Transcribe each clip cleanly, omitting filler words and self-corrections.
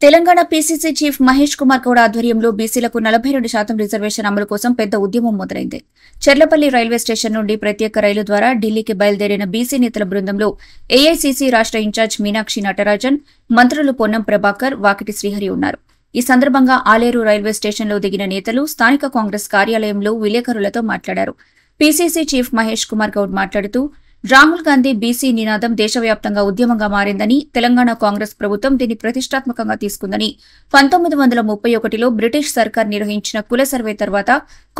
Telangana PCC chief Mahesh Kumar Goud ఆధ్వర్యంలో బీసీలకు 42% reservation అమలు కోసం పెద్ద ఉద్యమం మొదలైంది. చెర్లపల్లి రైల్వే స్టేషన్ నుండి ప్రత్యేక రైలు ద్వారా ఢిల్లీకి బయలుదేరిన బీసీ నేతల బృందంలో ఏఐసీసీ రాష్ట్ర ఇన్ఛార్జ్ మీనాక్షి నటరాజన్, మంత్రులు పొన్నం ప్రభాకర్, వాకిటి శ్రీహరి ఉన్నారు. ఈ సందర్భంగా ఆలేరు రైల్వే స్టేషన్లో దిగిన నేతలు స్థానిక కాంగ్రెస్ కార్యాలయంలో విలేకరులతో మాట్లాడారు. పీసీసీ చీఫ్ మహేష్ కుమార్ గౌడ్ మాట్లాడుతూ రాహుల్ గాంధీ బీసీ నినాదం దేశవ్యాప్తంగా ఉద్యమంగా మారిందని, తెలంగాణ కాంగ్రెస్ ప్రభుత్వం దీన్ని ప్రతిష్టాత్మకంగా తీసుకుందని, 1931లో బ్రిటిష్ సర్కార్ నిర్వహించిన కుల సర్వే తర్వాత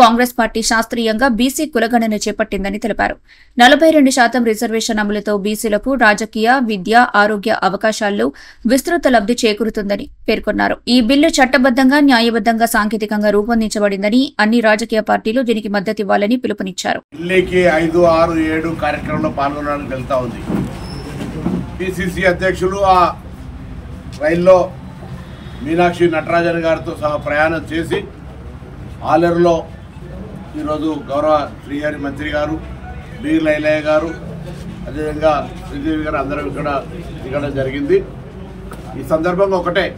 కాంగ్రెస్ పార్టీ శాస్త్రీయంగా బీసీ కులగణన చేపట్టిందని తెలిపారు. 42% రిజర్వేషన్ అమలుతో బీసీలకు రాజకీయ, విద్య, ఆరోగ్య అవకాశాల్లో విస్తృత లబ్ది చేకూరుతుందని పేర్కొన్నారు. ఈ బిల్లు చట్టబద్దంగా, న్యాయబద్దంగా, సాంకేతికంగా రూపొందించబడిందని, అన్ని రాజకీయ పార్టీలు దీనికి మద్దతివ్వాలని పిలుపునిచ్చారు. పాల్గొనడానికి వెళ్తా ఉంది. పిసిసి అధ్యక్షులు ఆ రైల్లో మీనాక్షి నటరాజన్ గారితో సహా ప్రయాణం చేసి ఆలేరులో ఈరోజు గౌరవ శ్రీహరి మంత్రి గారు, బీర్ లైలయ్య గారు, అదేవిధంగా శ్రీదేవి గారు అందరూ ఇక్కడ దిగడం జరిగింది. ఈ సందర్భంగా ఒకటే,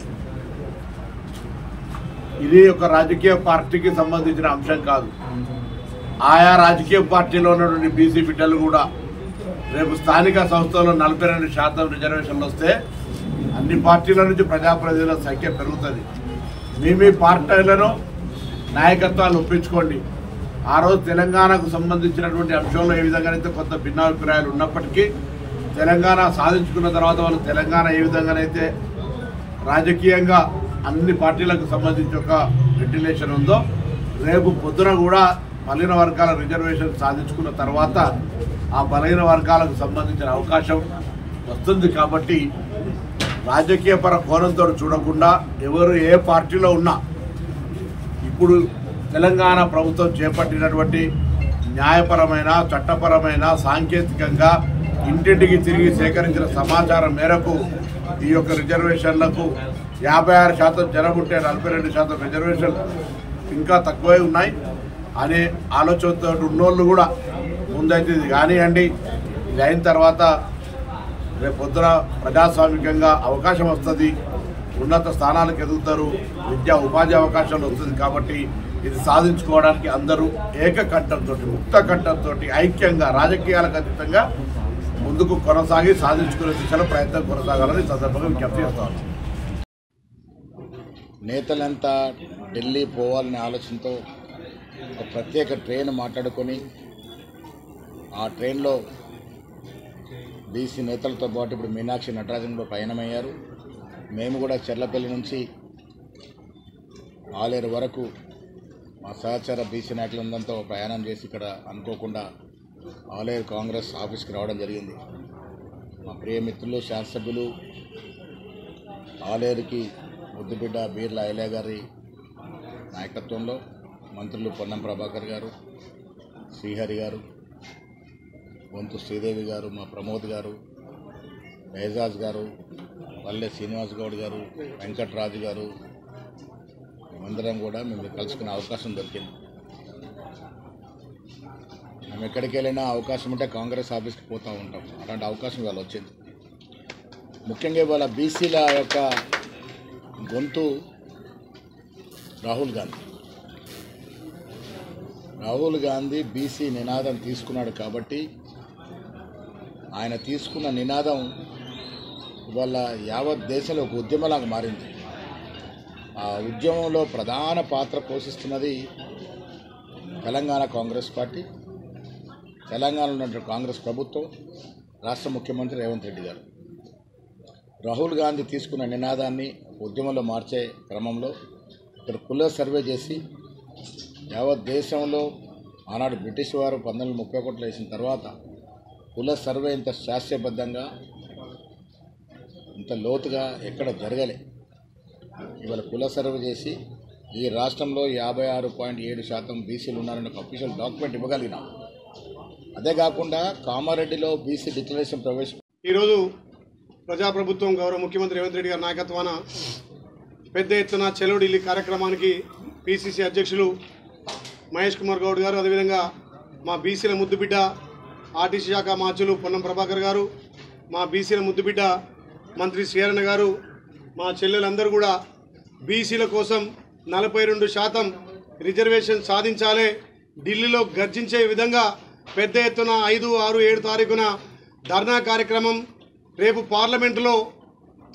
ఇది ఒక రాజకీయ పార్టీకి సంబంధించిన అంశం కాదు. ఆయా రాజకీయ పార్టీలో ఉన్నటువంటి బీసీ బిడ్డలు కూడా రేపు స్థానిక సంస్థల్లో 42% రిజర్వేషన్లు వస్తే అన్ని పార్టీల నుంచి ప్రజాప్రతినిధుల సంఖ్య పెరుగుతుంది. మీ పార్టీలను నాయకత్వాలు ఒప్పించుకోండి. ఆ రోజు తెలంగాణకు సంబంధించినటువంటి అంశంలో ఏ విధంగానైతే కొంత భిన్నాభిప్రాయాలు ఉన్నప్పటికీ తెలంగాణ సాధించుకున్న తర్వాత వాళ్ళు తెలంగాణ ఏ విధంగానైతే రాజకీయంగా అన్ని పార్టీలకు సంబంధించి ఒక వెంటిలేషన్ ఉందో, రేపు పొద్దున కూడా బలహీన వర్గాల రిజర్వేషన్ సాధించుకున్న తర్వాత ఆ బలహీన వర్గాలకు సంబంధించిన అవకాశం వస్తుంది. కాబట్టి రాజకీయపర కోణంతో చూడకుండా ఎవరు ఏ పార్టీలో ఉన్నా ఇప్పుడు తెలంగాణ ప్రభుత్వం చేపట్టినటువంటి న్యాయపరమైన, చట్టపరమైన, సాంకేతికంగా ఇంటింటికి తిరిగి సేకరించిన సమాచారం మేరకు ఈ యొక్క రిజర్వేషన్లకు 56% జనం ఉంటే 42% రిజర్వేషన్లు ఇంకా తక్కువే ఉన్నాయి అనే ఆలోచనతో ఉన్నోళ్ళు కూడా ముందైతే ఇది కానివ్వండి. ఇది అయిన తర్వాత రేపు పొద్దున ప్రజాస్వామికంగా అవకాశం వస్తుంది, ఉన్నత స్థానాలకు ఎదుగుతారు, విద్యా ఉపాధి అవకాశాలు వస్తుంది. కాబట్టి ఇది సాధించుకోవడానికి అందరూ ఏకకంఠంతో, ముక్త కంఠంతో, ఐక్యంగా, రాజకీయాలకు అతీతంగా ముందుకు కొనసాగి సాధించుకునే దిశలో ప్రయత్నం కొనసాగాలని సందర్భంగా విజ్ఞప్తి చేస్తాను. నేతలంతా ఢిల్లీ పోవాలనే ఆలోచనతో ఒక ప్రత్యేక ట్రైన్ మాట్లాడుకొని ఆ ట్రైన్లో బీసీ నేతలతో పాటు ఇప్పుడు మీనాక్షి నటరాజన్ కూడా పయనమయ్యారు. మేము కూడా చెర్లపల్లి నుంచి ఆలేరు వరకు మా సహచర బీసీ నాయకులందరితో ప్రయాణం చేసి ఇక్కడ అనుకోకుండా ఆలేరు కాంగ్రెస్ ఆఫీస్కి రావడం జరిగింది. మా ప్రియమిత్రులు, శాసనసభ్యులు, ఆలేరుకి ముద్దుబిడ్డ బీర్ లైలయ్య గారి నాయకత్వంలో మంత్రులు పొన్నం ప్రభాకర్ గారు, శ్రీహరి గారు, వంతు శ్రీదేవి గారు, మా ప్రమోద్ గారు, ఏజాజ్ గారు, పల్లె శ్రీనివాస్ గౌడ్ గారు, వెంకట్రాజు గారు, మేమందరం కూడా మేము కలుసుకునే అవకాశం దొరికింది. మేము ఎక్కడికి వెళ్ళినా అవకాశం ఉంటే కాంగ్రెస్ ఆఫీస్కి పోతూ ఉంటాం. అలాంటి అవకాశం ఇవాళ వచ్చింది. ముఖ్యంగా ఇవాళ బీసీల యొక్క గొంతు రాహుల్ గాంధీ బీసీ నినాదం తీసుకున్నాడు. కాబట్టి ఆయన తీసుకున్న నినాదం ఇవాళ యావత్ దేశంలో ఒక ఉద్యమంలాగా మారింది. ఆ ఉద్యమంలో ప్రధాన పాత్ర పోషిస్తున్నది తెలంగాణ కాంగ్రెస్ పార్టీ, తెలంగాణలో ఉన్నటువంటి కాంగ్రెస్ ప్రభుత్వం, రాష్ట్ర ముఖ్యమంత్రి రేవంత్ రెడ్డి గారు. రాహుల్ గాంధీ తీసుకున్న నినాదాన్ని ఉద్యమంలో మార్చే క్రమంలో ఇక్కడ కుల సర్వే చేసి యావత్ దేశంలో ఆనాడు బ్రిటిష్ వారు 1931లో వేసిన తర్వాత కుల సర్వే ఇంత శాస్త్రీయబద్ధంగా, ఇంత లోతుగా ఎక్కడ జరగలే. ఇవాళ కుల సర్వే చేసి ఈ రాష్ట్రంలో 56.7% బీసీలు ఉన్నారని ఒక అఫీషియల్ డాక్యుమెంట్ ఇవ్వగలిగినాం. అదే కాకుండా కామారెడ్డిలో బీసీ డిక్లరేషన్ ఈరోజు ప్రజాప్రభుత్వం గౌరవ ముఖ్యమంత్రి రేవంత్ రెడ్డి గారి నాయకత్వాన పెద్ద ఎత్తున చలో ఢిల్లీ కార్యక్రమానికి పిసిసి అధ్యక్షులు మహేష్ కుమార్ గౌడ్ గారు, అదేవిధంగా మా బీసీల ముద్దుబిడ్డ ఆర్టీసీ శాఖ మార్చులు పొన్నం ప్రభాకర్ గారు, మా బీసీల ముద్దుబిడ్డ మంత్రి శ్రీహరణ గారు, మా చెల్లెలందరూ కూడా బీసీల కోసం 42% రిజర్వేషన్ సాధించాలి, ఢిల్లీలో గర్జించే విధంగా పెద్ద ఎత్తున 5, 6, 7 తారీఖున ధర్నా కార్యక్రమం, రేపు పార్లమెంటులో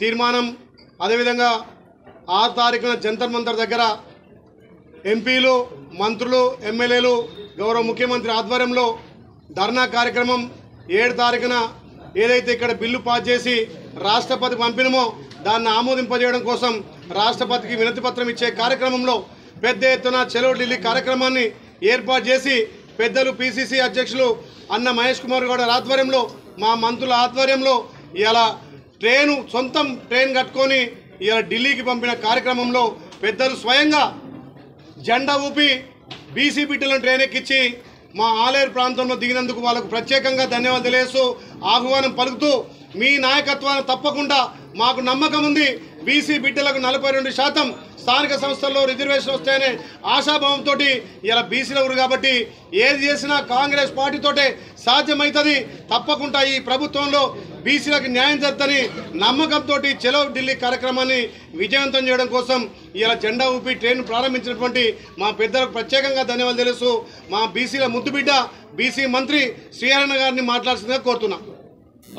తీర్మానం, అదేవిధంగా 6 తారీఖున జంతర్ మంతర్ దగ్గర ఎంపీలు, మంత్రులు, ఎమ్మెల్యేలు గౌరవ ముఖ్యమంత్రి ఆధ్వర్యంలో ధర్నా కార్యక్రమం, 7 తారీఖున ఏదైతే ఇక్కడ బిల్లు పాస్ చేసి రాష్ట్రపతి పంపినమో దాన్ని ఆమోదింపజేయడం కోసం రాష్ట్రపతికి వినతి పత్రం ఇచ్చే కార్యక్రమంలో పెద్ద ఎత్తున చలో ఢిల్లీ కార్యక్రమాన్ని ఏర్పాటు చేసి పెద్దలు పిసిసి అధ్యక్షులు అన్న మహేష్ కుమార్ గౌడ్ ఆధ్వర్యంలో, మా మంత్రుల ఆధ్వర్యంలో ఇలా సొంతం ట్రైన్ కట్టుకొని ఇలా ఢిల్లీకి పంపిన కార్యక్రమంలో పెద్దలు స్వయంగా జెండా ఊపి బీసీ బిడ్డలను ట్రైన్ ఎక్కించి మా ఆలేరు ప్రాంతంలో దిగినందుకు వాళ్ళకు ప్రత్యేకంగా ధన్యవాదాలు తెలియజేస్తూ ఆహ్వానం పలుకుతూ, మీ నాయకత్వాన్ని తప్పకుండా మాకు నమ్మకం ఉంది, బీసీ బిడ్డలకు 42% స్థానిక సంస్థల్లో రిజర్వేషన్ వస్తాయనే ఆశాభావంతో ఇలా బీసీలు ఎవరు కాబట్టి ఏది చేసినా కాంగ్రెస్ పార్టీతోటే సాధ్యమవుతుంది, తప్పకుండా ఈ ప్రభుత్వంలో బీసీలకు న్యాయం జరుగుతుందని నమ్మకంతో చలో ఢిల్లీ కార్యక్రమాన్ని విజయవంతం చేయడం కోసం ఇలా జెండా ఊపి ట్రైన్ ప్రారంభించినటువంటి మా పెద్దలకు ప్రత్యేకంగా ధన్యవాదాలు తెలుస్తూ మా బీసీల ముద్దుబిడ్డ బీసీ మంత్రి శ్రీహరణ గారిని మాట్లాడాల్సిందిగా కోరుతున్నా.